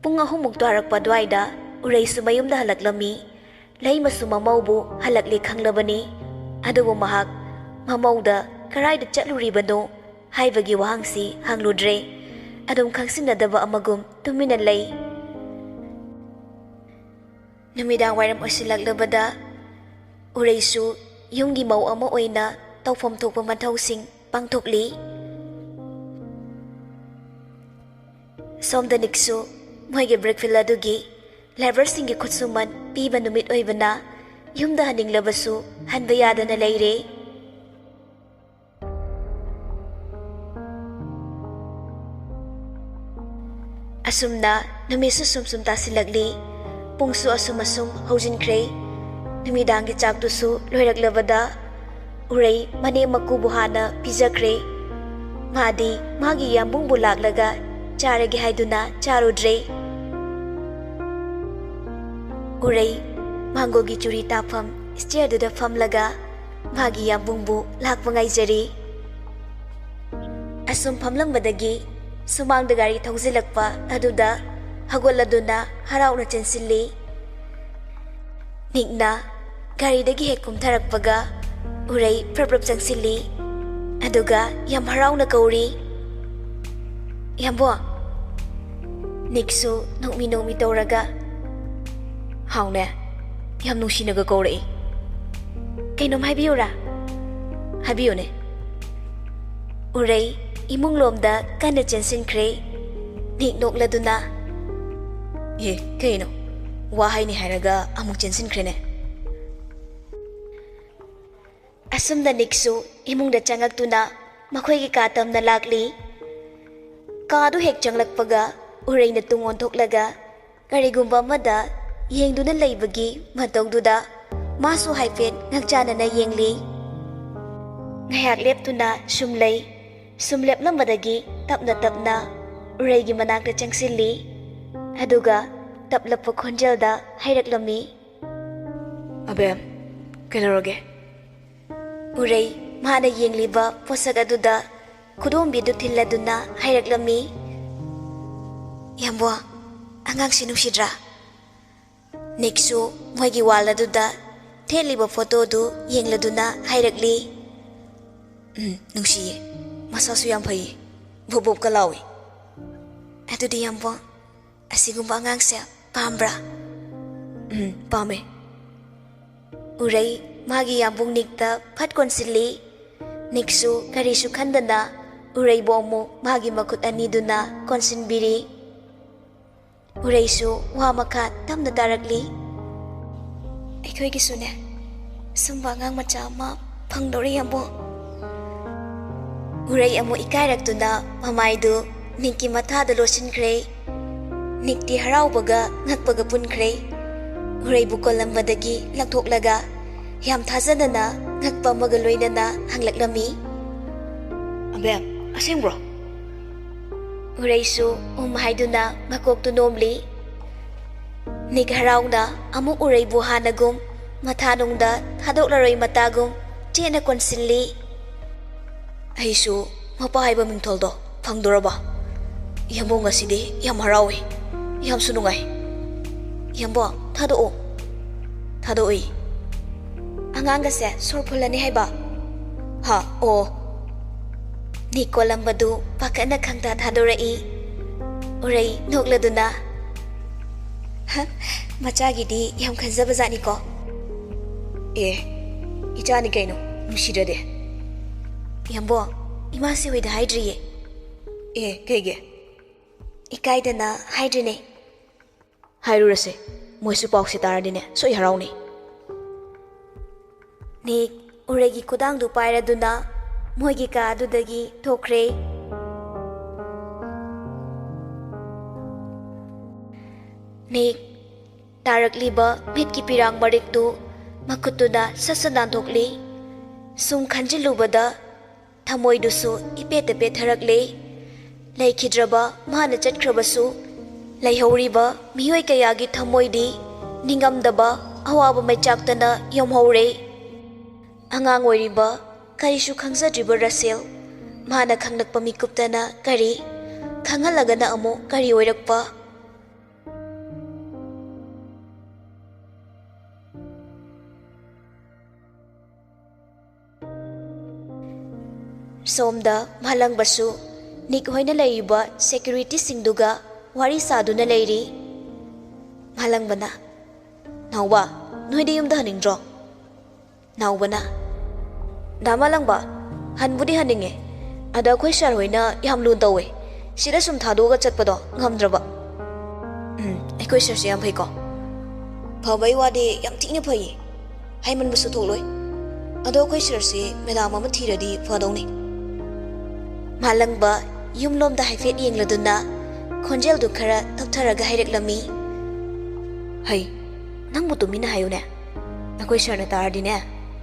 Pung ahumuk tuarakpa dwaida uraisu mayumda halaklami leimasu mamaubu halakli khanglabani adubu mahak mamauda karaida chatluribano haibagi wahangsi hangludre adum khangsinadaba amagum tumina lei. Numidang wairam osilaklabada uraisu yumgi mau ama oina tawfam thokpa mathausing pangthokli. Somda niksu moige breakfast adugi laborsing gi khutsuman piba numit oibana yumda haninglabasu hanba yadana leire. Asumna numisu sumsum tasilagli pungsu asum haujinkre. Numidangi chakdusu loiraklabada urei mane makubu hana pijakre. Madi magi yambungbu laklaga charage haiduna charudre. Urei mangogi churi tapam stairduda famlaga magi yambungbu lakpangaijari. Asum famlambadagi sumangda gari thongzilakpa aduda hagoladuna harauna chensilli. Nikna gari dagi hek kumtharakpaga urei praprap changsilli aduga yam harauna kauri. Yambo niksu nokmi tawraga haune yam nushinaga kauri. Kainom haibiyura habiyone. Urei imunglomda kana chensinkre. Nik nokladuna ye kaino wahai ni hairaga amuk chensinkrene. Asumda niksu imungda changaktuna makhoigi katamna lakli. Kaadu hek changlakpaga ureina tungon thoklaga karigumba amada yengduna leibagi matawduda masu haifet ngakchanana yengli. Ngayak leptuna sumlei sumleplammadagi tapna ureigi manakta changsilli aduga taplappa khonjelda hairaklammi. Abem kailoroge? Urei mana yengliba posak aduda kudombidu thilladuna hairaklammi. Yambo angangsi nusidra. Niksu moigi waladuda theliba photo du yengladuna hairakli. Nungsiye masasu yam phai bobob kalawi. Adudi yambo asigumba angangse pambra. Pame. Urei magi yambung nikta phat konsilli. Niksu karisu khandana urei bomu magi makut aniduna konsinbiri. Uraisu wa makha tamna tarakli. Aikoi gisune sumba ngang macha ama phangdori yambo. Urei amu ikairakduna mamaidu nikki mathada losinkre. Nikti haraubaga ngakpaga punkre. Urei bukolambadagi lakthoklaga yam thazanana ngakpa magaloinana hanglaklami. Abem asengbro? Uraisu haiduna makoktu nomli. Nik harauna amu urei buhanagum mathanungda thadoklaroi matagum chena konsilli. Aisu mapa haiba mingtholdo phangdoraba. Yambo ngasidi yam harawi yam sunungai. Yambo thadoi. Angangase sorphulani haiba. Ha o Nikolambadu pakana khangta thadorai. Urei nokladuna machagidi yam khanjaba jani ko. Ichani kaino nushirade. Yambo imasi hoida haidriye. Kege ikaidana haidrine. Hairurase moisu paukse taradine soi harauni. Nik uregi kudangdu pairaduna moigi ka adudagi thokre. Nik tarakliba mitki pirang mariktu makutuna sasanan thokli. Sum khanjilubada thamoidusu ipete tharakle. Laikhidraba mana chatkhrabasu laihoriba miyoi kayagi thamoidi ningamdaba awaba maichaktana yomhore. Angang oiriba karisu khangzadriba Rasel mana khanglakpa mikuptana kari khangalagana amu kari oirakpa. Somda mahalangbasu nik hoina layriba security singduga wari saduna layri. Mahalangbana nauba noide yumda haningdro. Naubana damalangba hanbudi haninge ada khoi shar hoina yamlun tawe sida sum thadoga chatpado ngamdraba. Khoi shar se yam phai ko phabai wade yam thina phai haiman busu tholoi ado khoi shar se medam ama thiradi phadoni. Mahalangba yumlomda haifet yengladuna khonjel du khara thaptharaga haireklami. Hai nangbu tumina hayune nakhoi shar na tardi ne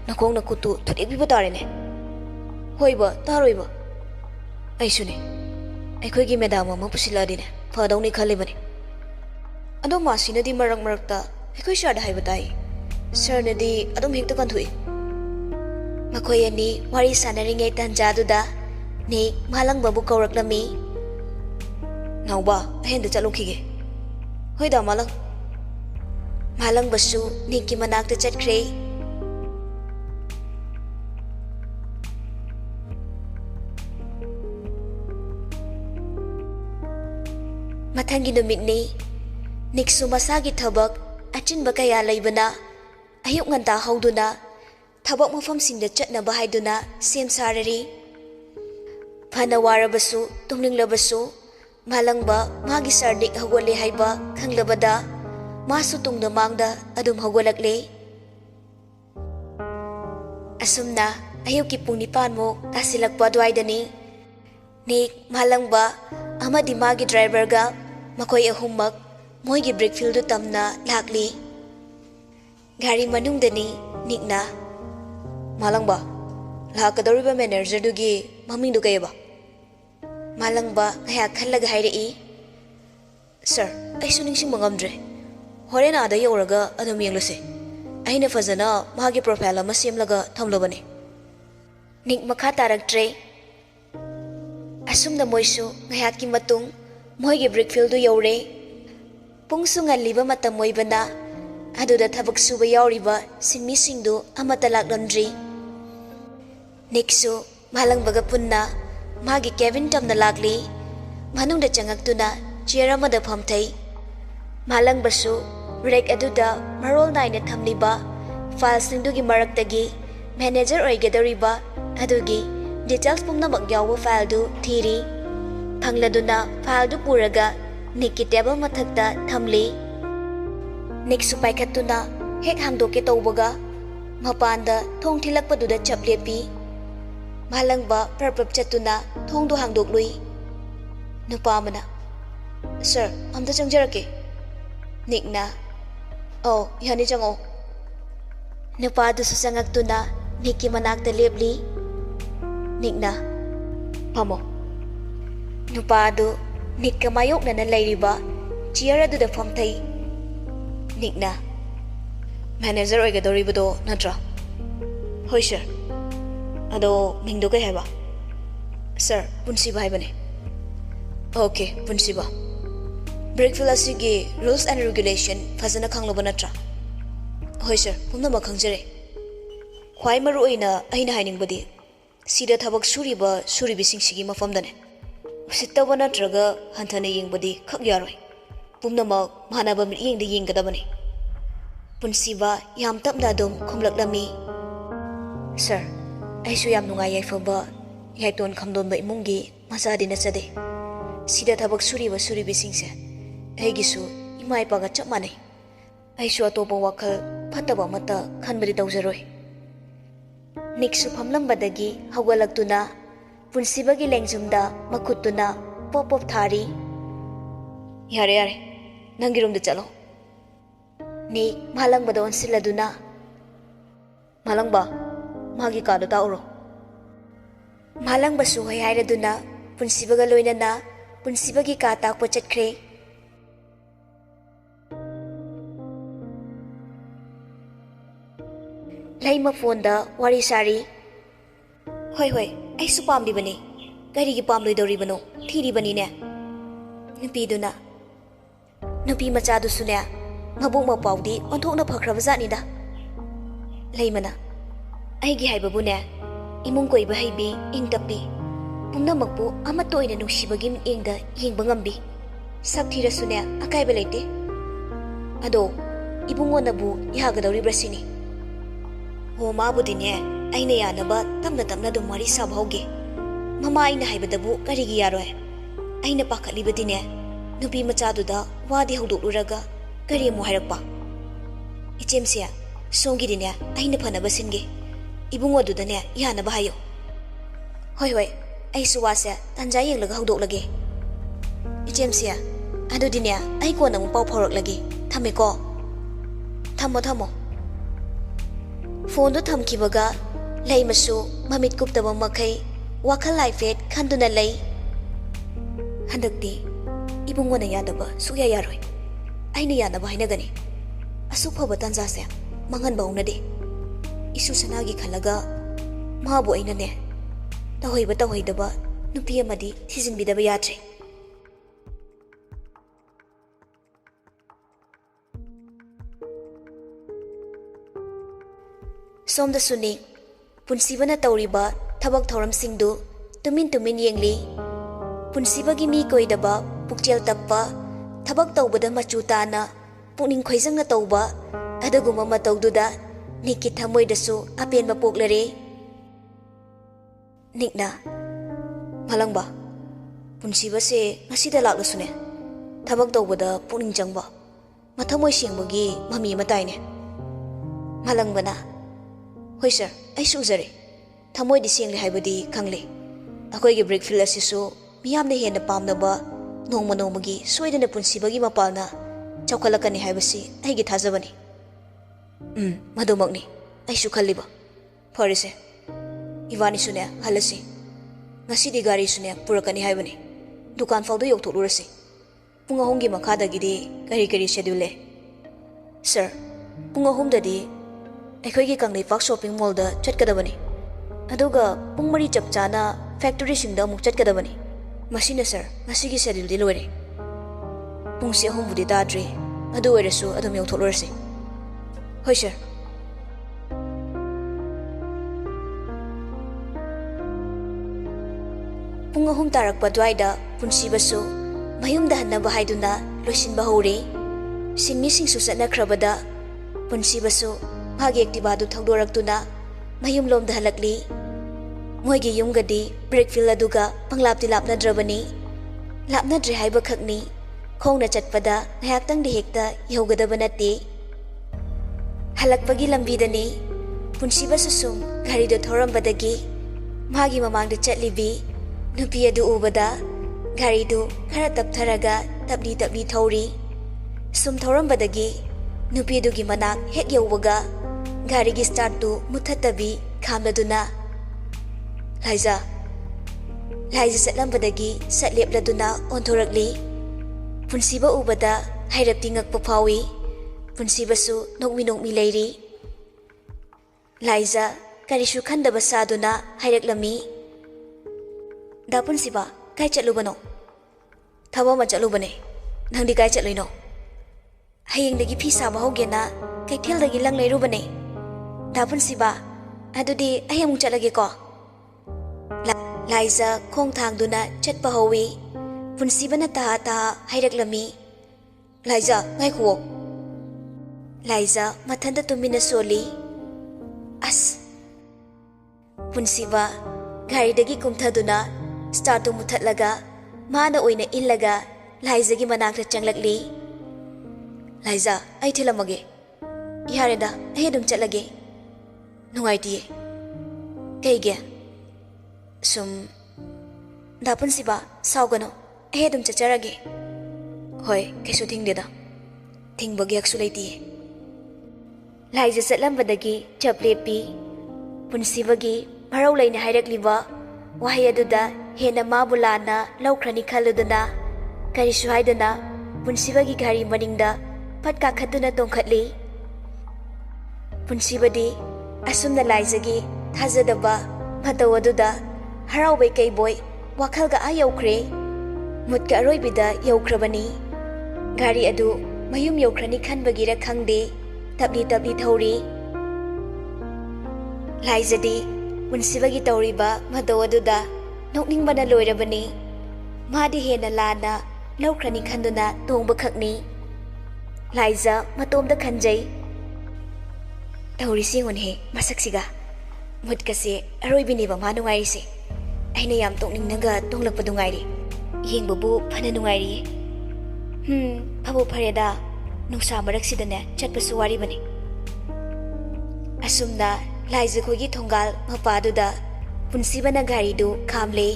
nakong nakutu thudekbiba tarene. Hoiba taroiba aisune akhoi gi medam ama pusila dine phadoni khalibani. Ado masinadi marak marakta akhoi shar da haibatai sir nadi adum hekta kanthui. Makhoi ani wari sanaringai tanjaduda ni mahalangba bu kauраklami. Nauba ahenda chalukhige. Hoida malang mahalangbasu ni ki manakta chatkre. Mathangi numit ni niksu masagi thabak achinba kaya laibana ayuk nganta hauduna thabak mafam singda chatnaba haiduna sem sarari. Phana warabasu tunglinglabasu mahalangba magi sardik hagole haiba khanglabada masu tungda mangda adum hagolakle. Asumna ayuki pung 9 mo tasilakpa dwaidani nik mahalangba amadi magi driver ga makhoi ahummak moigi breakfield du tamna lakli. Gari manungdani nikna malangba lakadoriba manager dugi maming du kayaba. Malangba ngaya khallaga hairei. Sir aisu ningsing mangamdre horen ada yoraga adum yenglose aina fazana magi profile ama semlaga thamlobani. Nik makha taraktre asumna moisu ngaya ki matung moigi breakfield du yore pungsu ngalliba matam moibana aduda thabak suba yauriba sinmi singdu amata laklamdri. Niksu mahalangbaga punna magi cabin tamna lakli manungda changaktuna chair amada phamthai. Mahalangbasu rek aduda marol naina thamliba file singdugi maraktagi manager oigedoriba adugi details pumnamak yawa file du thiri. Phangladuna file du puraga nikki table mathakta thamli. Niksu paikhatuna hek hangdoke tawbaga mapanda thong thilakpaduda chaplepi. Mahalangba perpap chatuna thong du hangdoklui. Nupa amana sir amta changjarake. Nikna oh yani chango. Nupa du su changaktuna nikki manakta lepli. Nikna pamo nupa du nikka mayokna na lairiba chair aduda phamthai. Nikna manager oigadoribado natra. Hoi sir ado mingdo kay haiba. Sir punsiba haibane. Okay punsiba breakfield asigi rules and regulation fazana khangloba natra. Hoi sir pumna khangjare. Khwai maru oina aina hainingbadi sida thabak suriba suribising sigi mafamdane usitaba natraga hanthana yengbadi khak yaroi pumnamak manaba miryengda yenggadabani. Punsiba yam tapna dum khumlaklami. Sir aisu yam nungai yaifaba yaiton khamdonba imunggi masadi na chade sida thabak suriba suribisingse aigisu imai paga chap manai. Aisu atopa wakhal phataba mata khanbari tawjaroi. Niksu phamlambadagi hawalaktuna punsibagi lengjumda makhutuna pop pop thari. Yare yare nangirumda chalo. Ni mahalangbada onsiladuna mahalangba magi kadu tauro. Mahalangbasu hoy hairaduna punsibaga loinana punsibagi ka takpa chatkre. Laima phone da wari sari. Hoi hoi aisu pamlibani karigi pamloidoribano thiribani ne. Nupiduna nupi machadusune mabuk mapaudi onthokna phakrabazanida. Laimana aigi haibabune imung koiba haibi ingtapi ꯄꯨꯝꯅꯃꯛꯄꯨ ꯑꯃꯠꯇ ꯑꯣꯏꯅ ꯅꯨꯡꯁꯤꯕꯒꯤ ꯃꯤꯠꯌꯦꯡꯗ ꯌꯦꯡꯕ ꯉꯝꯕꯤ ꯁꯛ ꯊꯤꯔꯁꯨꯅꯦ ꯑꯀꯥꯏꯕ ꯂꯩꯇꯦ ꯑꯗꯣ ꯏꯕꯨꯡꯉꯣꯅꯕꯨ ꯌꯥꯒꯗꯧꯔꯤꯕ꯭ꯔꯥ ꯁꯤꯅꯤ ꯍꯣ ꯃꯥꯕꯨꯗꯤꯅꯦ ꯑꯩꯅ ꯌꯥꯅꯕ ꯇꯞꯅ ꯇꯞꯅ ꯑꯗꯨꯝ ꯋꯥꯔꯤ ꯁꯥꯕ ꯍꯧꯒꯦ ꯃꯃꯥ ꯑꯩꯅ ꯍꯥꯏꯕꯗꯕꯨ ꯀꯔꯤꯒꯤ ꯌꯥꯔꯣꯏ ꯑꯩꯅ ꯄꯥꯈꯠꯂꯤꯕꯗꯤꯅꯦ ꯅꯨꯄꯤ ꯃꯆꯥꯗꯨꯗ ꯋꯥꯗꯤ ꯍꯧꯗꯣꯛꯂꯨꯔꯒ ꯀꯔꯤ ꯑꯃꯨꯛ ꯍꯥꯏꯔꯛꯄ ꯏꯆꯦꯝꯁꯦ ꯁꯣꯝꯒꯤꯗꯤꯅꯦ ꯑꯩꯅ ꯐꯅꯕ ꯁꯤꯟꯒꯦ ꯏꯕꯨꯡꯉꯣꯗꯨꯗꯅꯦ ꯌꯥꯅꯕ ꯍꯥꯏꯌꯣ ꯍꯣꯏ ꯍꯣꯏ ꯑꯩꯁꯨ ꯋꯥꯁꯦ ꯇꯟꯖꯥ ꯌꯦꯡꯂꯒ ꯍꯧꯗꯣꯛꯂꯒꯦ ꯏꯆꯦꯝꯁꯦ ꯑꯗꯨꯗꯤꯅꯦ ꯑꯩ ꯀꯣꯟꯅ ꯑꯃꯨꯛ ꯄꯥꯎ ꯐꯥꯎꯔꯛꯂꯒꯦ ꯊꯝꯃꯦꯀꯣ ꯊꯝꯃꯣ ꯊꯝꯃꯣ ꯐꯣꯟꯗꯣ ꯊꯝꯈꯤꯕꯒ ꯂꯩꯃꯁꯨ ꯃꯃꯤꯠ ꯀꯨꯞꯇꯕ ꯃꯈꯩ ꯋꯥꯈꯜ ꯍꯥꯏꯐꯦꯠ ꯈꯟꯗꯨꯅ ꯂꯩ ꯍꯟꯗꯛꯇꯤ ꯏꯕꯨꯡꯉꯣꯅ ꯌꯥꯗꯕ ꯁꯨꯛꯌꯥ ꯌꯥꯔꯣꯏ ꯑꯩꯅ ꯌꯥꯅꯕ ꯍꯥꯏꯅꯒꯅꯤ ꯑꯁꯨꯛ ꯐꯕ ꯇꯥꯟꯖꯥꯁꯦ ꯃꯥꯡꯍꯟꯕ ꯍꯧꯅꯗꯦ 이수 사나기 칼라가 마부 아이나네 따호이바 누피 아마디 티진비다바 야트레 ꯁꯣꯝꯗ ꯁꯨꯅꯤ ꯄꯨꯟꯁꯤꯕꯅ ꯇꯧꯔꯤꯕ ꯊꯕꯛ ꯊꯧꯔꯝꯁꯤꯡꯗꯨ ꯇꯨꯃꯤꯟ ꯌꯦꯡꯂꯤ ꯄꯨꯟꯁꯤꯕꯒꯤ ꯃꯤ ꯀꯣꯏꯗꯕ ꯄꯨꯛꯆꯦꯜ ꯇꯞꯄ ꯊꯕꯛ ꯇꯧꯕꯗ ꯃꯆꯨ ꯇꯥꯅ ꯄꯨꯛꯅꯤꯡ ꯈꯣꯏꯖꯪꯅ ꯇꯧꯕ ꯑꯗꯨꯒꯨꯝꯕ ꯃꯇꯧꯗꯨꯗ ꯅꯤꯛꯀꯤ ꯊꯃꯣꯏꯗꯁꯨ ꯑꯄꯦꯟꯕ ꯄꯣꯛꯂꯔꯦ ꯅꯤꯛꯅ ꯃꯂꯪꯕ ꯄꯨꯟꯁꯤꯕꯁꯦ ꯉꯁꯤꯗ ꯂꯥꯛꯂꯁꯨꯅꯦ ꯊꯕꯛ ꯇꯧꯕꯗ ꯄꯨꯛꯅꯤꯡ ꯆꯪꯕ ꯃꯊꯃꯣꯏ ꯁꯦꯡꯕꯒꯤ ꯃꯃꯤ ꯑꯃ ꯇꯥꯏꯅꯦ ꯃꯂꯪꯕꯅ ꯍꯣꯏ ꯁꯔ ꯑꯩꯁꯨ ꯎꯖꯔꯦ ꯊꯃꯣꯏꯗꯤ ꯁꯦꯡꯂꯦ ꯍꯥꯏꯕꯗꯤ ꯈꯪꯂꯦ ꯑꯩꯈꯣꯏꯒꯤ ꯕ꯭ꯔꯤꯛ ꯐꯤꯜ ꯑꯁꯤꯁꯨ ꯃꯤꯌꯥꯝꯅ ꯍꯦꯟꯅ ꯄꯥꯝꯅꯕ ꯅꯣꯡꯃꯒꯤ ꯁꯣꯏꯗꯅ ꯄꯨꯟꯁꯤꯕꯒꯤ ꯃꯄꯥꯜꯅ ꯆꯥꯎꯈꯠꯂꯛꯀꯅꯤ ꯍꯥꯏꯕꯁꯤ ꯑꯩꯒꯤ ꯊꯥꯖꯕꯅꯤ ꯃꯗꯨꯃꯛꯅꯤ ꯑꯩꯁꯨ ꯈꯜꯂꯤꯕ ꯐꯔꯦꯁꯦ 이바니ꯁꯨꯅꯦ ꯍꯜꯂꯁꯤ ꯉꯁꯤꯗꯤ ꯒꯥꯔꯤꯁꯨꯅꯦ ꯄꯨꯔꯛꯀꯅꯤ ꯍꯥꯏꯕꯅꯤ ꯗꯨꯀꯥꯟ ꯐꯥꯎꯗ ꯌꯧꯊꯣꯛꯂꯨꯔꯁꯤ ꯄꯨꯡ 3ꯒꯤ ꯃꯈꯥꯗꯒꯤꯗꯤ ꯀꯔꯤ ꯁꯦꯗ꯭ꯌꯨꯜ ꯂꯩ ꯁꯔ ꯄꯨꯡ 3ꯗꯗꯤ ꯑꯩꯈꯣꯏꯒꯤ ꯀꯪꯂꯩꯄꯥꯛ ꯁꯣꯄꯤꯡ ꯃꯣꯜꯗ ꯆꯠꯀꯗꯕꯅꯤ ꯑꯗꯨꯒ ꯄꯨꯡ 4 ꯆꯞ ꯆꯥꯅ ꯐꯦꯛꯇꯣꯔꯤꯁꯤꯡꯗ ꯑꯃꯨꯛ ꯆꯠꯀꯗꯕꯅꯤ ꯃꯁꯤꯅ ꯁꯔ ꯉꯁꯤꯒꯤ ꯁꯦꯗ꯭ꯌꯨꯜꯗꯤ ꯂꯣꯏꯔꯦ ꯄꯨꯡꯁꯤ 3ꯕꯨꯗꯤ ꯇꯥꯗ꯭ꯔꯤ ꯑꯗꯨ ꯑꯣꯏꯔꯁꯨ ꯑꯗꯨꯝ ꯌꯧꯊꯣꯛꯂꯨꯔꯁꯤ ꯍꯣꯏ ꯁꯔ ꯄꯨꯡ 3 ꯇꯥꯔꯛꯄ ꯑꯗꯨꯋꯥꯏꯗ ꯄꯨꯟꯁꯤꯕꯁꯨ ꯃꯌꯨꯝꯗ ꯍꯟꯅꯕ ꯍꯥꯏꯗꯨꯅ ꯂꯣꯏꯁꯤꯟꯕ ꯍꯧꯔꯦ ꯁꯤꯟꯃꯤꯁꯤꯡꯁꯨ ꯆꯠꯅꯈ꯭ꯔꯕꯗ ꯄꯨꯟꯁꯤꯕꯁꯨ ꯃꯥꯒꯤ ꯑꯦꯛꯇꯤꯚꯥꯗꯨ ꯊꯧꯗꯣꯔꯛꯇꯨꯅ ꯃꯌꯨꯝꯂꯣꯝꯗ ꯍꯜꯂꯛꯂꯤ ꯃꯣꯏꯒꯤ ꯌꯨꯝꯒꯗꯤ ꯕ꯭ꯔꯦꯛ ꯐꯤꯜ ꯑꯗꯨꯒ ꯄꯪꯂꯥꯞꯇꯤ ꯂꯥꯞꯅꯗ꯭ꯔꯕꯅꯤ ꯂꯥꯞꯅꯗ꯭ꯔꯦ ꯍꯥꯏꯕꯈꯛꯅꯤ ꯈꯣꯡꯅ ꯆꯠꯄꯗ ꯉꯥꯏꯍꯥꯛꯇꯪꯗꯤ ꯍꯦꯛꯇ ꯌꯧꯒꯗꯕ ꯅꯠꯇꯦ ꯍꯜꯂꯛꯄꯒꯤ ꯂꯝꯕꯤꯗꯅꯤ ꯄꯨꯟꯁꯤꯕꯁꯨ ꯁꯨꯝ ꯒꯥꯔꯤꯗꯨ ꯊꯧꯔꯝꯕꯗꯒꯤ ꯃꯥꯒꯤ ꯃꯃꯥꯡꯗ ꯆꯠꯂꯤꯕꯤ ꯅꯨꯄꯤ ꯑꯗꯨ ꯎꯕꯗ ꯒꯥꯔꯤꯗꯨ ꯈꯔ ꯇꯞꯊꯔꯒ ꯇꯞꯂꯤ ꯊꯧꯔꯤ ꯁꯨꯝ ꯊꯧꯔꯝꯕꯗꯒꯤ ꯅꯨꯄꯤꯗꯨꯒꯤ ꯃꯅꯥꯛ ꯍꯦꯛ ꯌꯧꯕꯒ ꯒꯥꯔꯤꯒꯤ ꯁ꯭ꯇꯥꯔꯠꯇꯨ ꯃꯨꯠꯊꯠꯇꯕꯤ ꯈꯥꯝꯂꯗꯨꯅ ꯂꯥꯏꯖꯥ ꯆꯠꯂꯝꯕꯗꯒꯤ ꯁꯠ ꯂꯦꯞꯂꯗꯨꯅ ꯑꯣꯟꯊꯣꯔꯛꯂꯤ ꯄꯨꯟꯁꯤꯕ ꯎꯕꯗ ꯍꯥꯏꯔꯞꯇꯤ ꯉꯛꯄ ꯐꯥꯎꯏ ꯄꯨꯟꯁꯤꯕꯁꯨ ꯅꯣꯛꯃꯤ ꯂꯩꯔꯤ ꯂꯥꯏꯖꯥ ꯀꯔꯤꯁꯨ ꯈꯟꯗꯕ ꯁꯥꯗꯨꯅ ꯍꯥꯏꯔꯛꯂꯝꯃꯤ ꯗꯥ ꯄꯨꯟꯁꯤꯕ ꯀꯥꯏ ꯆꯠꯂꯨꯕꯅꯣ ꯊꯕꯛ ꯑꯃ ꯆꯠꯂꯨꯕꯅꯦ ꯅꯪꯗꯤ ꯀꯥꯏ ꯆꯠꯂꯨꯏꯅꯣ ꯍꯌꯦꯡꯗꯒꯤ ꯐꯤ ꯁꯥꯕ ꯍꯧꯒꯦꯅ ꯀꯩꯊꯦꯜꯗꯒꯤ ꯂꯪ ꯂꯩꯔꯨꯕꯅꯦ ꯗꯥ ꯄꯨꯟꯁꯤꯕ ꯑꯗꯨꯗꯤ ꯑꯩ ꯑꯃꯨꯛ ꯆꯠꯂꯒꯦꯀꯣ ꯂꯥꯏꯖꯥ ꯈꯣꯡ ꯊꯥꯡꯗꯨꯅ ꯆꯠꯄ ꯍꯧꯏ ꯄꯨꯟꯁꯤꯕꯅ ꯇꯍꯥ ꯍꯥꯏꯔꯛꯂꯝꯃꯤ ꯂꯥꯏꯖꯥ ꯉꯥꯏꯈꯨꯋꯣ ꯂꯥꯏꯖꯥ ꯃꯊꯟꯇ ꯇꯨꯃꯤꯟꯅ ꯁꯣꯜꯂꯤ ꯑꯁ ꯄꯨꯟꯁꯤꯕ ꯒꯥꯔꯤꯗꯒꯤ ꯀꯨꯝꯊꯗꯨꯅ ꯁ꯭ꯇꯥꯔꯠꯇꯨ ꯃꯨꯠꯊꯠꯂꯒ ꯃꯥꯅ ꯑꯣꯏꯅ ꯏꯜꯂꯒ ꯂꯥꯏꯖꯥꯒꯤ ꯃꯅꯥꯛꯇ ꯆꯪꯂꯛꯂꯤ ꯂꯥꯏꯖꯥ ꯑꯩ ꯊꯤꯜꯂꯝꯃꯒꯦ ꯌꯥꯔꯦꯗ ꯑꯩ ꯑꯗꯨꯝ ꯆꯠꯂꯒꯦ ꯅꯨꯡꯉꯥꯏꯇꯤꯌꯦ ꯀꯩꯒꯤ ꯁꯨꯝ ꯗꯥ ꯄꯨꯟꯁꯤꯕ ꯁꯥꯎꯒꯅꯣ ꯑꯩ ꯑꯗꯨꯝ ꯆꯠꯆꯔꯒꯦ ꯍꯣꯏ ꯀꯩꯁꯨ ꯊꯤꯡꯗꯦꯗ ꯊꯤꯡꯕꯒꯤ ꯍꯛꯁꯨ ꯂꯩꯇꯤꯌꯦ ꯂꯥꯏꯖꯥ ꯆꯠꯂꯝꯕꯗꯒꯤ ꯆꯞ ꯂꯦꯞꯄꯤ ꯄꯨꯟꯁꯤꯕꯒꯤ ꯃꯔꯧ ꯂꯩꯅ ꯍꯥꯏꯔꯛꯂꯤꯕ ꯋꯥꯍꯩ ꯑꯗꯨꯗ ꯍꯦꯟꯅ ꯃꯥꯕꯨ ꯂꯥꯟꯅ ꯂꯧꯈ꯭ꯔꯅꯤ ꯈꯜꯂꯨꯗꯨꯅ ꯀꯔꯤꯁꯨ ꯍꯥꯏꯗꯅ ꯄꯨꯟꯁꯤꯕꯒꯤ ꯒꯥꯔꯤ ꯃꯅꯤꯡꯗ ꯐꯠ ꯀꯥꯈꯠꯇꯨꯅ ꯇꯣꯡꯈꯠꯂꯤ ꯄꯨꯟꯁꯤꯕꯗꯤ ꯑꯁꯨꯝꯅ ꯂꯥꯏꯖꯥꯒꯤ ꯊꯥꯖꯗꯕ ꯃꯇꯧ ꯑꯗꯨꯗ ꯍꯔꯥꯎꯕꯩ ꯀꯩꯕꯣꯏ ꯋꯥꯈꯜꯒ ꯌꯧꯈ꯭ꯔꯦ ꯃꯨꯠꯀ ꯑꯔꯣꯏꯕꯤꯗ ꯌꯧꯈ꯭ꯔꯕꯅꯤ ꯒꯥꯔꯤ ꯑꯗꯨ ꯃꯌꯨꯝ ꯌꯧꯈ꯭ꯔꯅꯤ ꯈꯟꯕꯒꯤꯔ ꯈꯪꯗꯦ ꯇꯞꯂꯤ ꯊꯧꯔꯤ ꯂꯥꯏꯖꯥꯗꯤ ꯄꯨꯟꯁꯤꯕꯒꯤ ꯇꯧꯔꯤꯕ ꯃꯇꯧ ꯑꯗꯨꯗ nokningbana loirabani madi hena lana lawkrani khanduna tongba khakni Laiza matomda khanjai tawrisi ngonhe masaksiga mutkase aroibini ba manungai se aina yam tokningnaga tonglakpadu ngairi yengbabu phana nungairi phabu phareda nungsa maraksidane chatpasu wari bani asumna Laiza khogi thongal mapaduda punsibana gari du khamle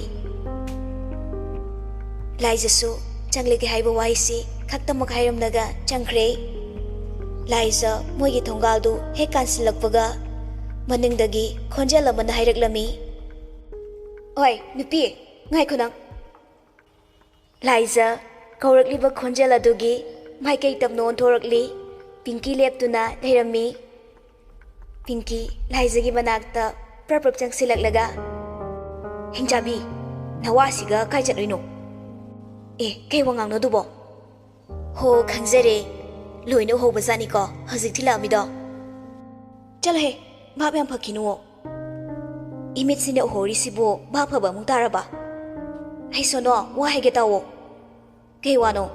Laiza su changle ke haiba waisi khakta makhairam naga changkhre Laiza moigi thongal du he kansilakpaga maningdagi khonjel amana hairaklami oi nupi ngai khunang Laiza kaurakliba khonjel adugi maikai tamnon thorakli Pinky leptuna leirami Pinky Laiza gi manakta prapap changsilaklaga hingjabi nawasiga kai chatloino kei wangang no dubo ho khangjare loino ho bazani ko hajik thilami do chal he bab yam phakinu imit sine hori sibo ba phaba mung taraba hai sono wa hege tawo kei wano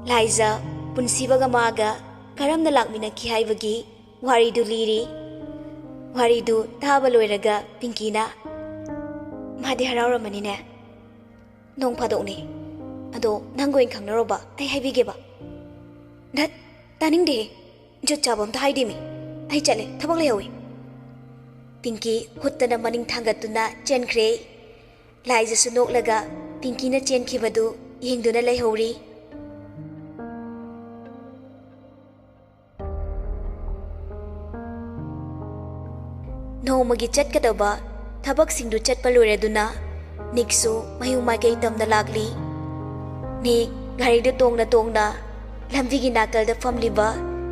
Laiza punsibaga maga karamna lakmina ki haibagi wari du liri wari du taba loiraga Pinkina madi harawramani ne nong phadokni ado nangoin khangnaroba ai haibigeba dat taningde jot chabam ta haidimi ai chale thabak lehawi Pinky huttana maning thangatuna chenkhre Laiza sunok laga Pinky na chenkhibadu yengduna leihori Nomagi chatkadaba thabak singdu chatpa loireduna Niksu mayu magai tamna lagli Nik gari du tongna lamvigi nakal da famliba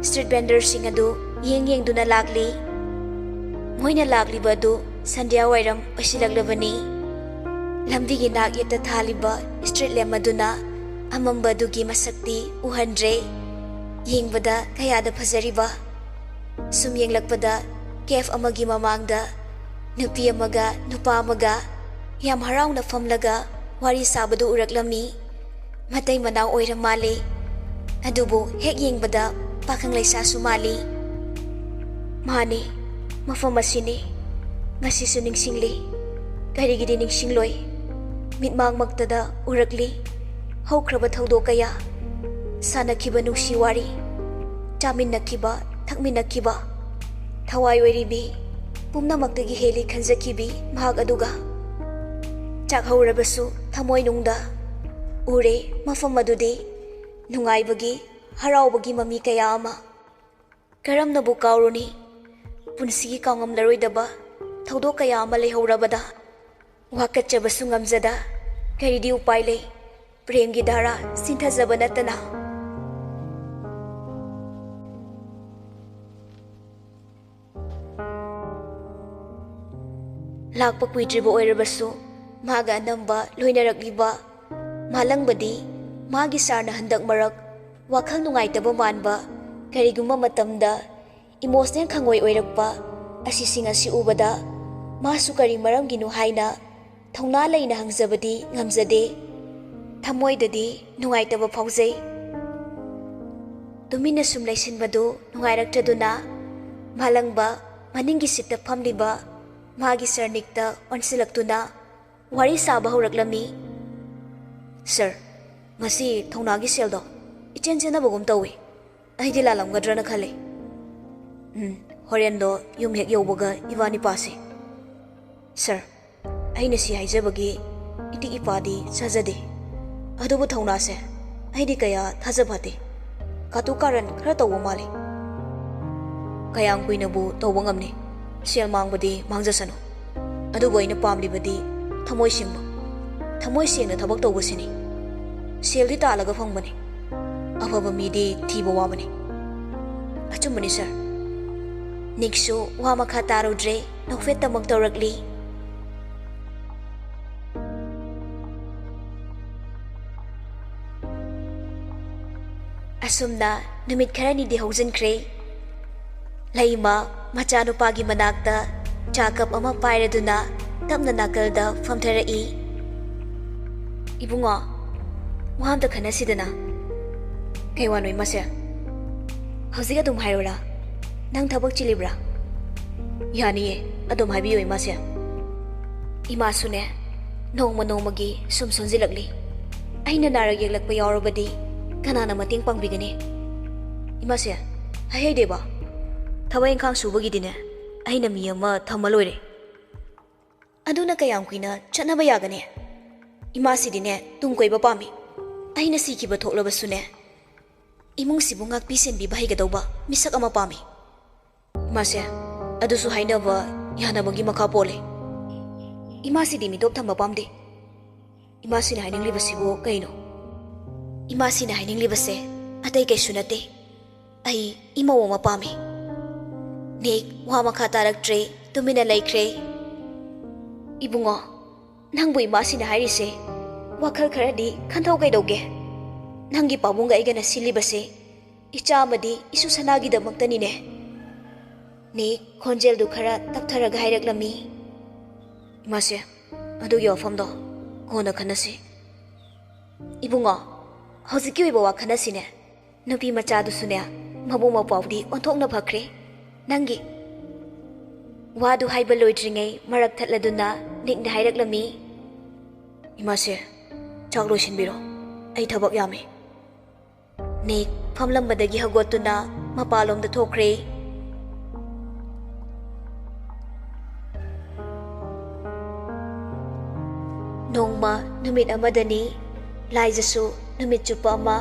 street vendor sing adu yeng duna lagli moina lagli badu sandhya wairam pasilaglabani lamvigi nak yeta thaliba street lamp aduna amamba dugi masakti uhandre yengbada kayada phajariba sum yenglakpada kef amagi mamangda nupi amaga nupa amaga yam harauna famlaga wari sabadu uraklami matai manaw oiram male adubu hek yengbada pakhang laisa sumali mani mafam asini ngasi su ningsingli karigidi ningsingloi mitmang magtada urakli haukraba thaudo kaya sanakhiba nungsi wari chaminnakiba thakminnakiba thawai oiribi pumnamaktagi heli khanjakibi mahag aduga chakhaurabasu thamoi nungda ure mafam adude nungaibagi haraubagi mami kaya ama karamnabu kauruni punsigi kaungamlaroidaba thaudo kaya ama leihorabada wakatchabasu ngamjada karidi upai lei premgi dhara sinthajaba natana lakpa kuidriba oirabasu maga anamba loinarakliba malangbadi magi sarna handak marak wakhal nungaitaba manba kariguma matamda emotional khangoi oirakpa asising asi ubada masu kari maramginu haina thongna leina hangjabadi ngamjade thamoidadi nungaitaba phaujai tumina sum laisinbadu nungairakthaduna malangba maningi sitta phamliba magi sarnikta onsilaktuna wari saba horaklami sir ngasi thongnagi seldo ichen chena bogum tawi aidi lalamgadrana khale horendo yum hek yobaga iwani pase sir aina si haijabagi iti ipadi sajade adubu thongna se aidi kaya thajabate katu karan khara tawo mali kayang kuinabu tawo ngamni sel mangbadi mangjasano adubu aina pamlibadi thamoi singna thabak tawbasini seldi talaga fangbani afaba midi thiba wabani achumani sir niksu wa makha tarudre nokfet tamak tawrakli asumna numit kharani di haujankhre laima machanupagi manakta chakap ama pairaduna tapna nakalda famtharai. Ibungo, wahamta khanasidana. Kay wanoy masya. Hausiga dum hairora. Nang thabak chilibra. Yaniye, adum haibiyoy masya. Imasune, nongma nongmagi sum sonjilakli. Aina narag yaglakpa yaurabadi kanana mating pangbigani. Imasya, hayay deba. Thawai ingkhang subagidine aina mi ama thamaloire. Aduna kayam kuina chatnaba yagane. Imasidine tungkoiba pami. Aina sikiba thoklabasune. Imung sibu ngakpi senbi bahaigadauba misak ama pami. Imasya, adusu hainaba yanabagi makha pole. Imasidi midop thamba pamde. Imasina haininglibasibo kaino. Imasina haininglibase atai kaisu nate. Ai imaw ama pami. Nik wa makha taraktre tumina laikre. Ibungo, nangbu imasina hairise wakhal kharadi khanthau kaidauge. Nangi pabunga igana silibase icha amadi isu sanagi damaktanine. Nik khonjel du khara taptharaga hairaklammi. Imasya, adugi wafamdo kona khanasi. Ibungo, hoziki oiba wa khanasine. Nupi machadusune mabu mapawdi onthokna phakre. Nangi wadu haiba loidringai marak thatladuna nikna hairaklammi. Imasya, chak loisinbiro. Ai thabak yame. Nik famlambadagi hagotuna mapalomda thokre. Nongma numit amadani laijasu numit chupa ama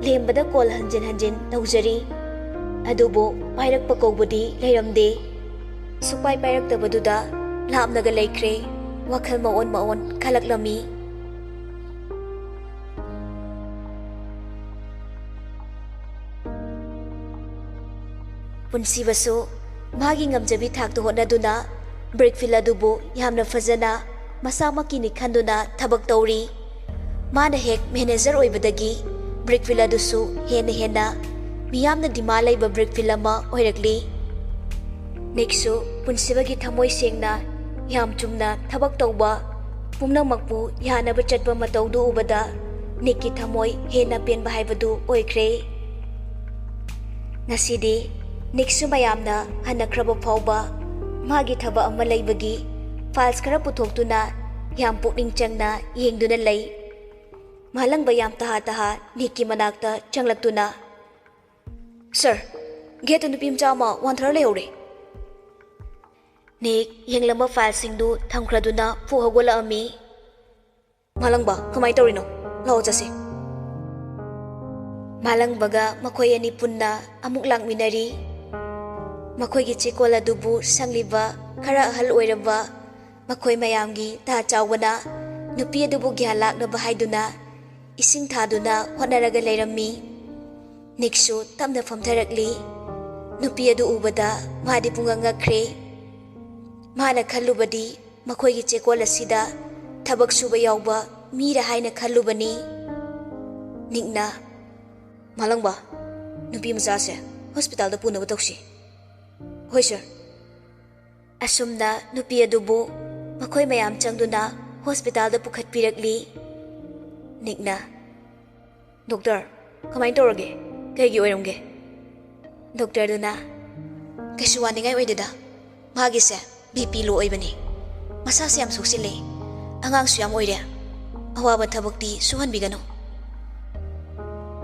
lembada kol hanjin hanjin taujari. Adubo pairakpa kaubudi leiramde. Supai pairaktabaduda lapnaga laikre. Wakhal maon khalaklammi. Punsibasu magi ngamjabi thaktu honaduna breakfil adubu yamna fazana masamaki ni khanduna thabak tawri. Mana hek manager oibadagi breakfil adusu hena miyamna dima laiba breakfil ama oirakli. Neksu punsibagi thamoi sengna yam chumna thabak tawba pumnamakpu yanaba chatpa matawdu ubada nikki thamoi hena penba haibadu oikre. Nasidi Niksu mayamna hanakraba phawba magi thaba ama laibagi files khara puthoktuna yam pukning changna yengduna lay. Malangba yam taha Nikki manakta changlaktuna. Sir, get nupim chama wanthar leore. Nik yenglamba file singdu thamkhraduna puhagola ami. Malangba kamai tawrino lao jase. Malangbaga makhoi ani punna amuk langminari. Makhoi chikola dubu sangliba khara ahal oiraba makhoi mayamgi ta chawna nupi adubu gyan laknaba haiduna ising thaduna honaraga leirammi. Niksu tamna famtharakli. Nupi adu ubada madi pungangakre. Mana khallubadi makhoi chikola sida thabak suba yawba mira haina khallubani. Nikna Malangba nupi machase hospital da punaba tawsi. Hoi sir. Asumna nupi adubu makhoi mayam changduna hospital da pukhatpirakli. Nikna Doctor, kamai tawrage kaigi oiramge. Doctor duna kaisu waningai oideda magise BP low oibani. Masase yam soksile angang su yam oire. Awaba thabakti suhanbigano.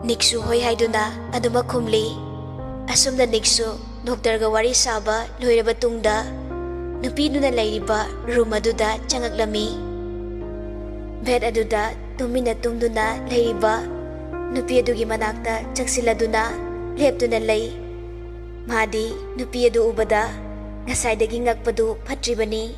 Niksu hoi haiduna aduma khumli. Asumna Niksu Doctor ga wari saba loiraba tungda nupi nuna lairiba room aduda changaklami. Bed aduda tumina tungduna lairiba nupi adugi manakta chaksiladuna leptuna lay. Madi nupi adu ubada ngasaidagi ngakpadu phatribani.